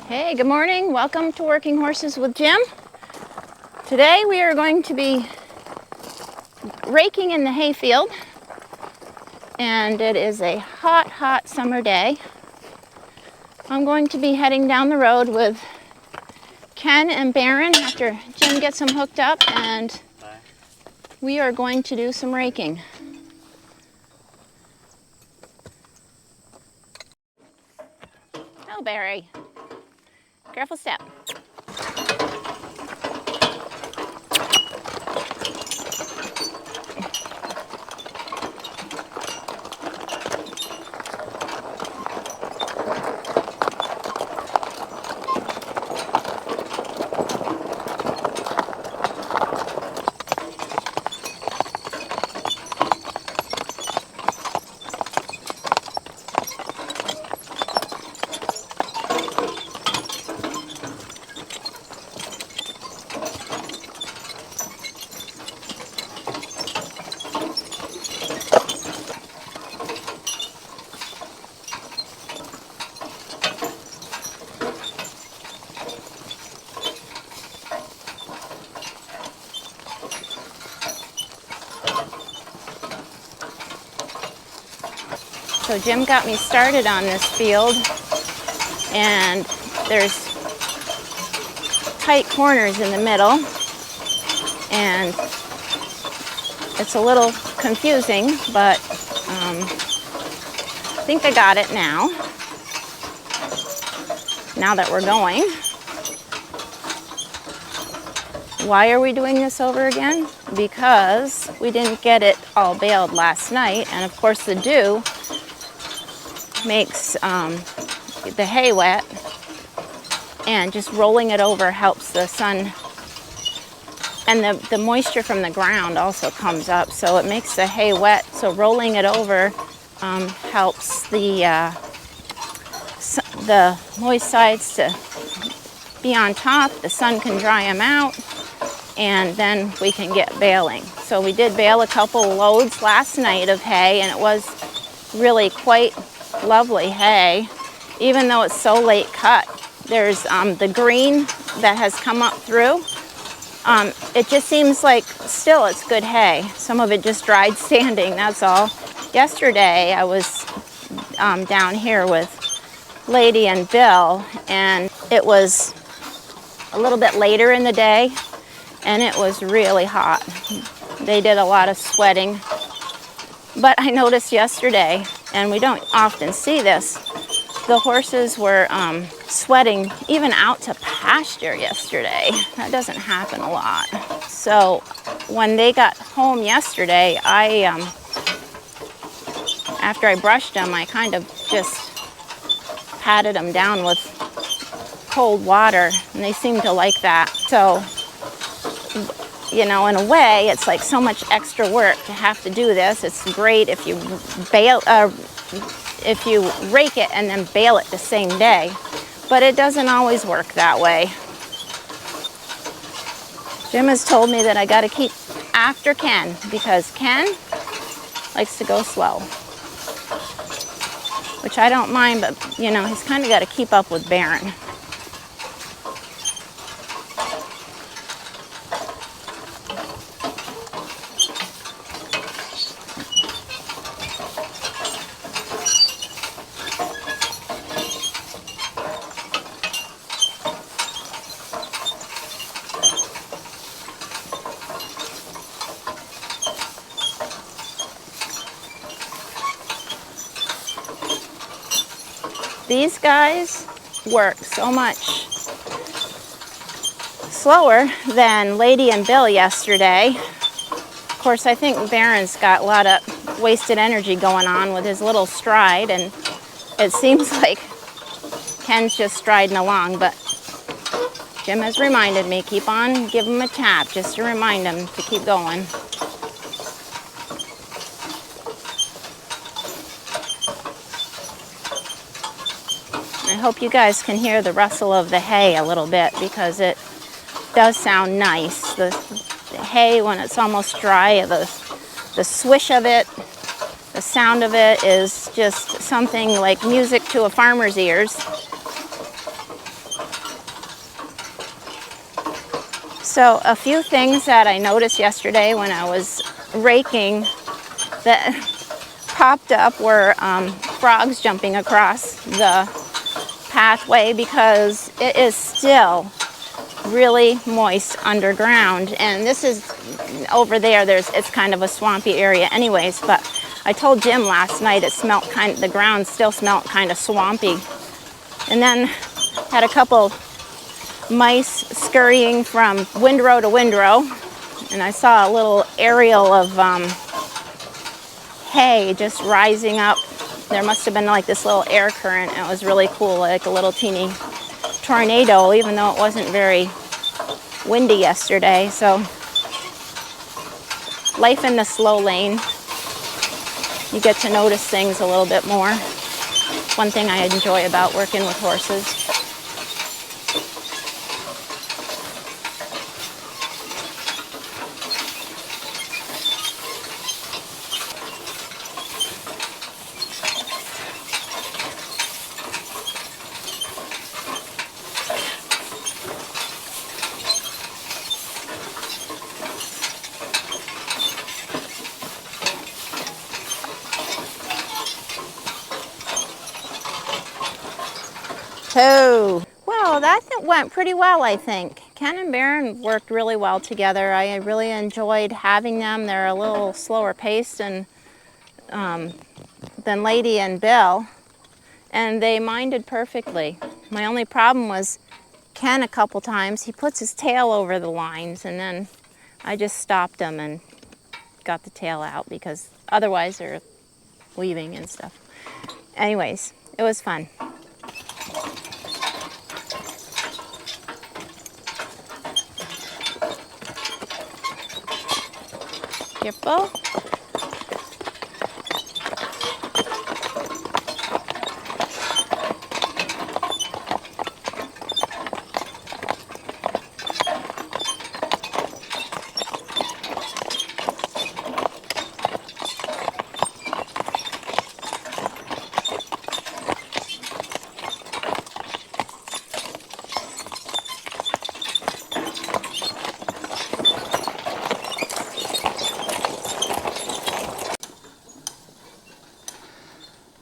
Hey, good morning. Welcome to Working Horses with Jim. Today we are going to be raking in the hayfield, and it is a hot, hot summer day. I'm going to be heading down the road with Ken and Baron after Jim gets them hooked up, and we are going to do some raking. Oh, Barry. Careful step. So Jim got me started on this field, and there's tight corners in the middle, and it's a little confusing, but I think I got it now that we're going. Why are we doing this over again? Because we didn't get it all baled last night, and of course the dew makes the hay wet, and just rolling it over helps the sun, and the moisture from the ground also comes up, so it makes the hay wet. So rolling it over helps the moist sides to be on top. The sun can dry them out, and then we can get baling. So we did bale a couple loads last night of hay, and it was really quite lovely hay, even though it's so late cut. There's the green that has come up through. It just seems like still it's good hay. Some of it just dried standing, that's all. Yesterday I was down here with Lady and Bill, and it was a little bit later in the day, and it was really hot. They did a lot of sweating. But I noticed yesterday, and we don't often see this, the horses were sweating even out to pasture yesterday. That doesn't happen a lot. So when they got home yesterday, after I brushed them, I kind of just patted them down with cold water, and they seemed to like that. So, you know, in a way, it's like so much extra work to have to do this. It's great if you rake it and then bale it the same day, but it doesn't always work that way. Jim has told me that I got to keep after Ken, because Ken likes to go slow, which I don't mind, but you know, he's kind of got to keep up with Baron. These guys work so much slower than Lady and Bill yesterday. Of course, I think Baron's got a lot of wasted energy going on with his little stride, and it seems like Ken's just striding along, but Jim has reminded me, keep on, give him a tap just to remind him to keep going. I hope you guys can hear the rustle of the hay a little bit, because it does sound nice. The hay, when it's almost dry, the swish of it, the sound of it is just something like music to a farmer's ears. So a few things that I noticed yesterday when I was raking that popped up were frogs jumping across the pathway because it is still really moist underground, and this is over there, it's kind of a swampy area anyways, but I told Jim last night the ground still smelled kind of swampy. And then had a couple mice scurrying from windrow to windrow, and I saw a little aerial of hay just rising up. There must have been like this little air current, and it was really cool, like a little teeny tornado, even though it wasn't very windy yesterday. So life in the slow lane, you get to notice things a little bit more. One thing I enjoy about working with horses. Oh, well, that went pretty well, I think. Ken and Baron worked really well together. I really enjoyed having them. They're a little slower paced than Lady and Bill, and they minded perfectly. My only problem was Ken a couple times. He puts his tail over the lines, and then I just stopped him and got the tail out because otherwise they're weaving and stuff. Anyways, it was fun. Careful.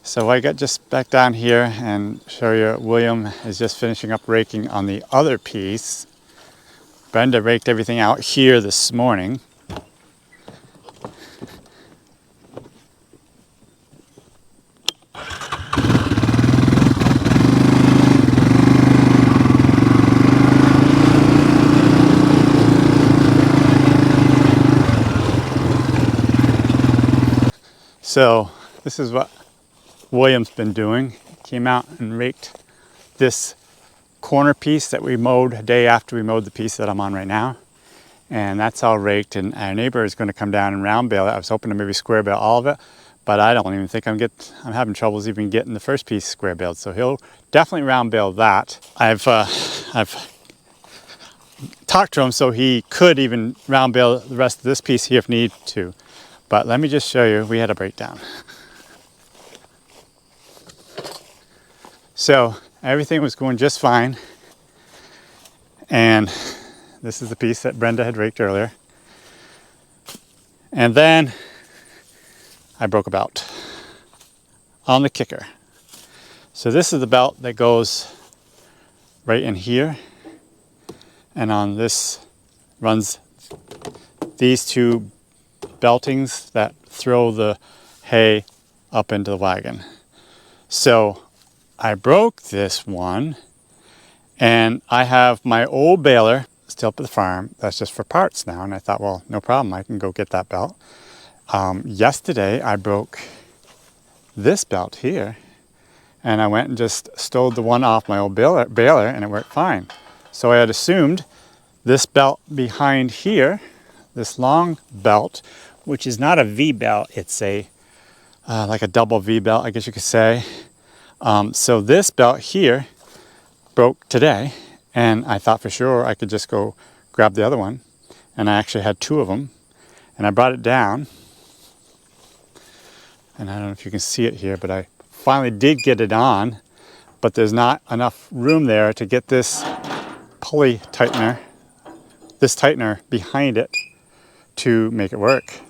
So I got just back down here and show you William is just finishing up raking on the other piece. Brenda raked everything out here this morning. So this is what William's been doing. Came out and raked this corner piece that we mowed a day after we mowed the piece that I'm on right now. And that's all raked, and our neighbor is going to come down and round bale it. I was hoping to maybe square bale all of it, but I don't even think I'm having troubles even getting the first piece square baled. So he'll definitely round bale that. I've talked to him so he could even round bale the rest of this piece here if need to. But let me just show you, we had a breakdown. So everything was going just fine. And this is the piece that Brenda had raked earlier. And then I broke a belt on the kicker. So this is the belt that goes right in here. And on this runs these two beltings that throw the hay up into the wagon. So I broke this one, and I have my old baler still up at the farm. That's just for parts now. And I thought, well, no problem. I can go get that belt. Yesterday, I broke this belt here, and I went and just stowed the one off my old baler, and it worked fine. So I had assumed this belt behind here, this long belt, which is not a V belt, it's a like a double V belt, I guess you could say. So this belt here broke today, and I thought for sure I could just go grab the other one, and I actually had two of them, and I brought it down, and I don't know if you can see it here, but I finally did get it on, but there's not enough room there to get this pulley tightener this tightener behind it to make it work.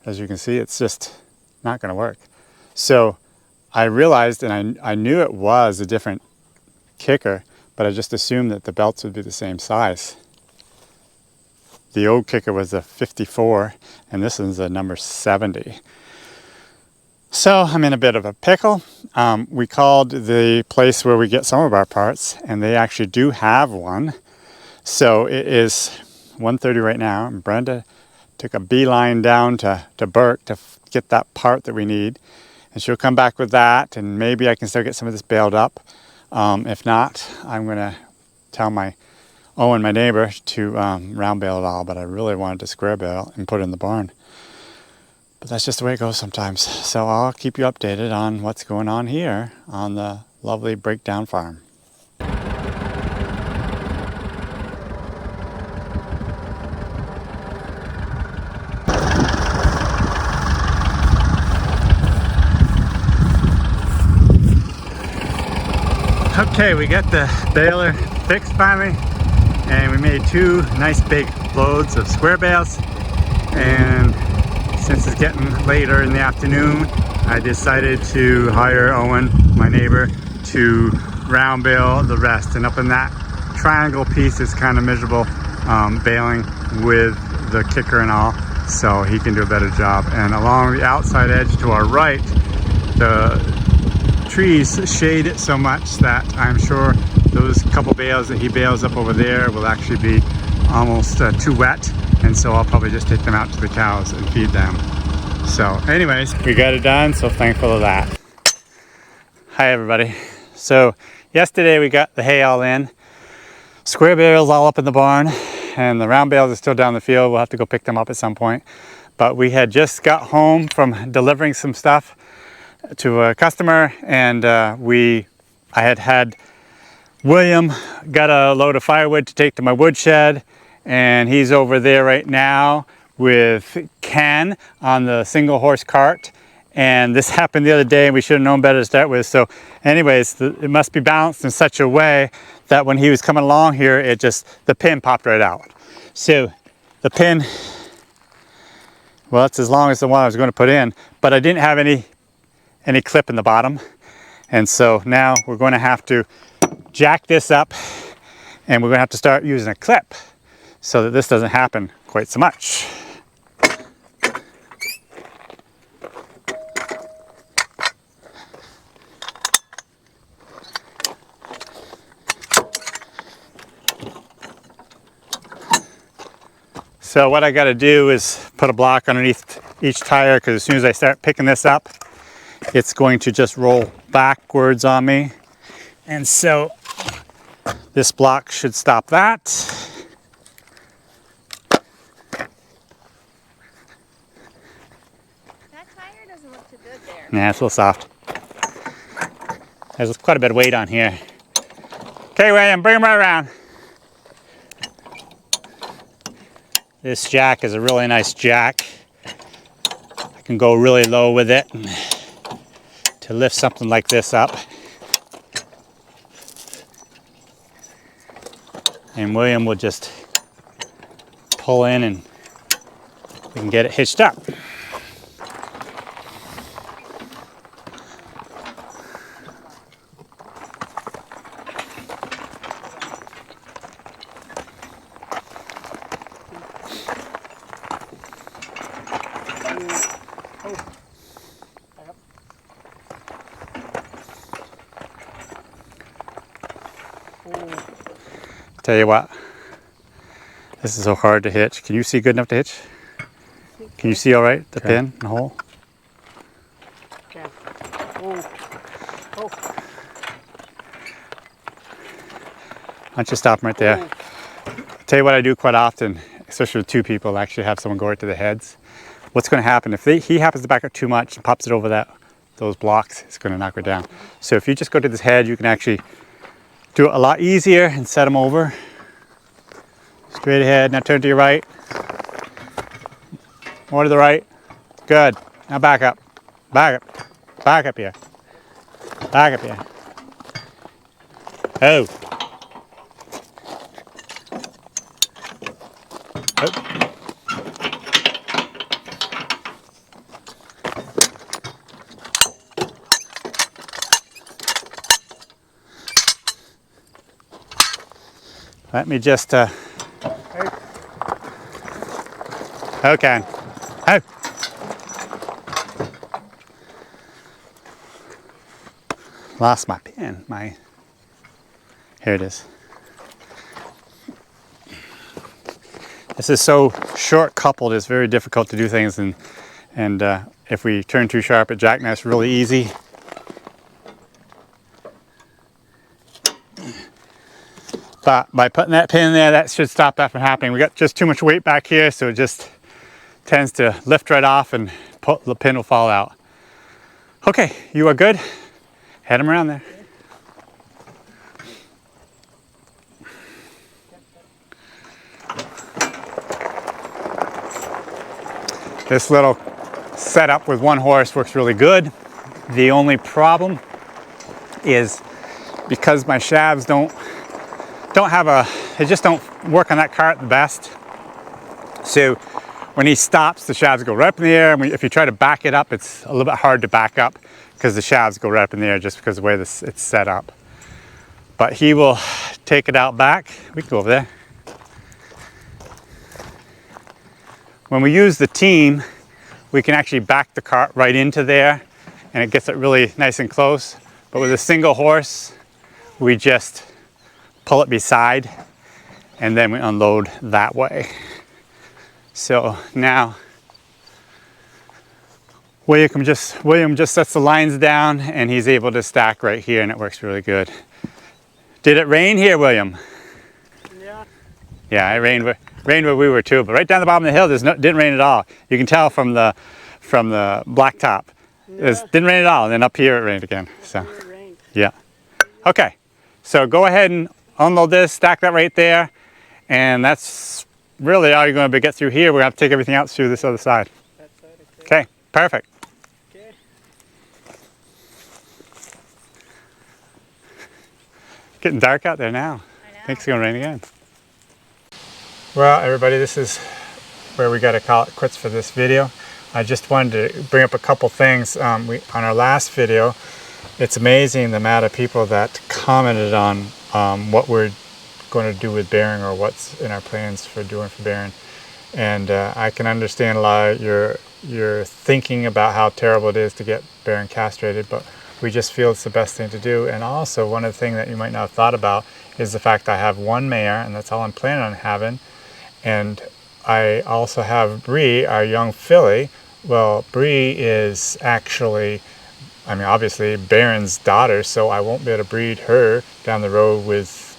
As you can see, it's just not going to work. So I realized, and I knew it was a different kicker, but I just assumed that the belts would be the same size. The old kicker was a 54, and this one's a number 70. So I'm in a bit of a pickle. We called the place where we get some of our parts, and they actually do have one. So it is 1:30 right now, and Brenda took a beeline down to Burke to get that part that we need. And she'll come back with that, and maybe I can still get some of this baled up. If not, I'm going to tell Owen, my neighbor, to round bale it all, but I really wanted to square bale and put it in the barn. But that's just the way it goes sometimes. So I'll keep you updated on what's going on here on the lovely Breakdown Farm. Okay, we got the baler fixed finally, and we made 2 nice big loads of square bales. And since it's getting later in the afternoon, I decided to hire Owen, my neighbor, to round bale the rest. And up in that triangle piece is kind of miserable baling with the kicker and all, so he can do a better job. And along the outside edge to our right, the trees shade it so much that I'm sure those couple bales that he bales up over there will actually be almost too wet. And so I'll probably just take them out to the cows and feed them. So anyways, we got it done, so thankful of that. Hi everybody. So yesterday we got the hay all in. Square bales all up in the barn, and the round bales are still down the field. We'll have to go pick them up at some point. But we had just got home from delivering some stuff to a customer, and I had William got a load of firewood to take to my woodshed, and he's over there right now with Ken on the single horse cart. And this happened the other day, and we should have known better to start with. So anyways, it must be balanced in such a way that when he was coming along here, the pin popped right out. So the pin, well, it's as long as the one I was going to put in, but I didn't have any clip in the bottom. And so now we're going to have to jack this up, and we're going to have to start using a clip so that this doesn't happen quite so much. So what I got to do is put a block underneath each tire, because as soon as I start picking this up, it's going to just roll backwards on me. And so this block should stop that. That tire doesn't look too good there. Yeah, it's a little soft. There's quite a bit of weight on here. Okay, William, bring him right around. This jack is a really nice jack. I can go really low with it to lift something like this up. And William will just pull in and we can get it hitched up. Tell you what, this is so hard to hitch. Can you see good enough to hitch? Can you see all right, the pin and the hole? Okay. Oh. Oh. Why don't you stop 'em right there? Tell you what I do quite often, especially with 2 people, actually have someone go right to the heads. What's going to happen if he happens to back up too much and pops it over those blocks, it's going to knock it down. So if you just go to this head, you can actually do it a lot easier and set them over. Straight ahead. Now turn to your right. More to the right. Good. Now back up. Back up. Back up here. Back up here. Oh. Let me just, okay. Oh. Lost my pen, here it is. This is so short coupled, it's very difficult to do things, and if we turn too sharp, it jackknives really easy. But by putting that pin in there, that should stop that from happening. We got just too much weight back here, so it just tends to lift right off and the pin will fall out. Okay, you are good. Head them around there. This little setup with one horse works really good. The only problem is because my shafts don't they just don't work on that cart the best. So when he stops, the shafts go right up in the air. If you try to back it up, it's a little bit hard to back up because the shafts go right up in the air just because of the way it's set up. But he will take it out back. We can go over there. When we use the team, we can actually back the cart right into there and it gets it really nice and close. But with a single horse, we just pull it beside and then we unload that way. So now William just sets the lines down and he's able to stack right here and it works really good. Did it rain here, William? Yeah. Yeah, it rained where we were too, but right down the bottom of the hill, didn't rain at all. You can tell from the blacktop. Yeah. It didn't rain at all, and then up here it rained again. So, It rained. yeah. Okay, so go ahead and unload this, stack that right there, and that's really all you're going to get through here. We're going to have to take everything out through this other side. That side, Okay, perfect. Okay. Getting dark out there now. I know. I think it's going to rain again. Well, everybody, this is where we got to call it quits for this video. I just wanted to bring up a couple things. On our last video, it's amazing the amount of people that commented on what we're going to do with bearing or what's in our plans for doing for bearing. And I can understand a lot of your thinking about how terrible it is to get bearing castrated, but we just feel it's the best thing to do. And also, one of the things that you might not have thought about is the fact I have one mare, and that's all I'm planning on having. And I also have Bree, our young filly. Well, Bree is actually, I mean, obviously Baron's daughter, so I won't be able to breed her down the road with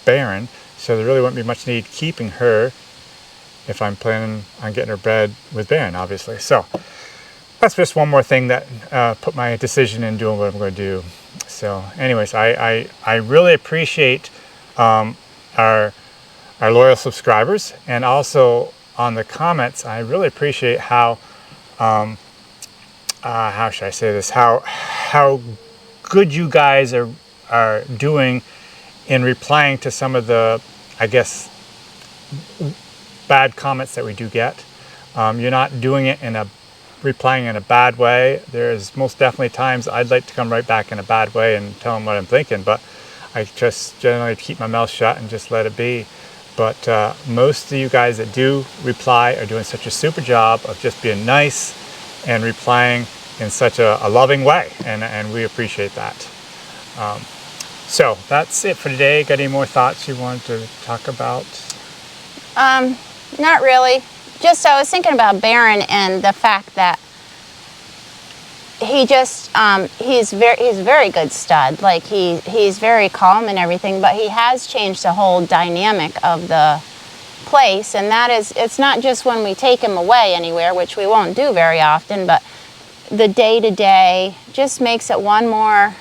Baron. So there really won't be much need keeping her if I'm planning on getting her bred with Baron, obviously. So that's just one more thing that put my decision in doing what I'm going to do. So anyways, I really appreciate our loyal subscribers, and also on the comments, I really appreciate how should I say this, how good you guys are doing in replying to some of the, I guess, bad comments that we do get. You're not doing it replying in a bad way. There's most definitely times I'd like to come right back in a bad way and tell them what I'm thinking, but I just generally keep my mouth shut and just let it be. But most of you guys that do reply are doing such a super job of just being nice and replying in such a loving way, and we appreciate that. So that's it for today. Got any more thoughts you wanted to talk about? Not really. Just I was thinking about Baron and the fact that he just he's a very good stud. Like he's very calm and everything, but he has changed the whole dynamic of the place, and that is, it's not just when we take him away anywhere, which we won't do very often, but the day-to-day just makes it one more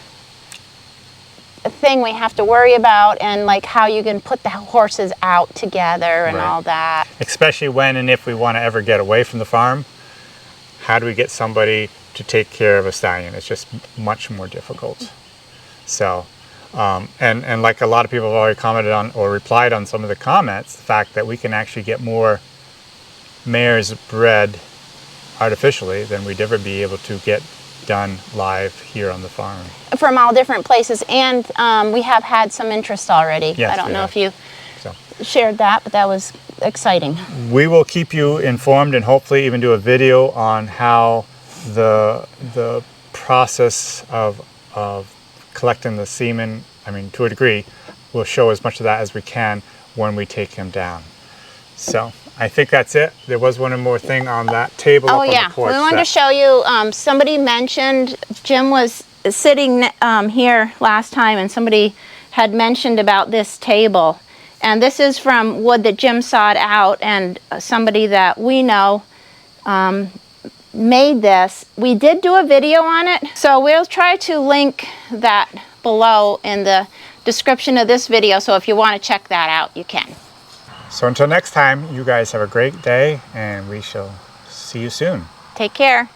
thing we have to worry about, and like how you can put the horses out together and all that. Especially when and if we want to ever get away from the farm, how do we get somebody to take care of a stallion? It's just much more difficult. So And like a lot of people have already commented on or replied on some of the comments, the fact that we can actually get more mares bred artificially than we'd ever be able to get done live here on the farm. From all different places, and we have had some interest already. Yes, I don't we know have. if you So shared that, but that was exciting. we will keep you informed and hopefully even do a video on how the process of collecting the semen, I mean, to a degree, we'll show as much of that as we can when we take him down. So I think that's it. There was one more thing on that table up on the porch. We wanted to show you, somebody mentioned, Jim was sitting here last time and somebody had mentioned about this table. And this is from wood that Jim sawed out, and somebody that we know made this. We did do a video on it, so we'll try to link that below in the description of this video, so if you want to check that out, you can. So until next time, you guys have a great day, and we shall see you soon. Take care.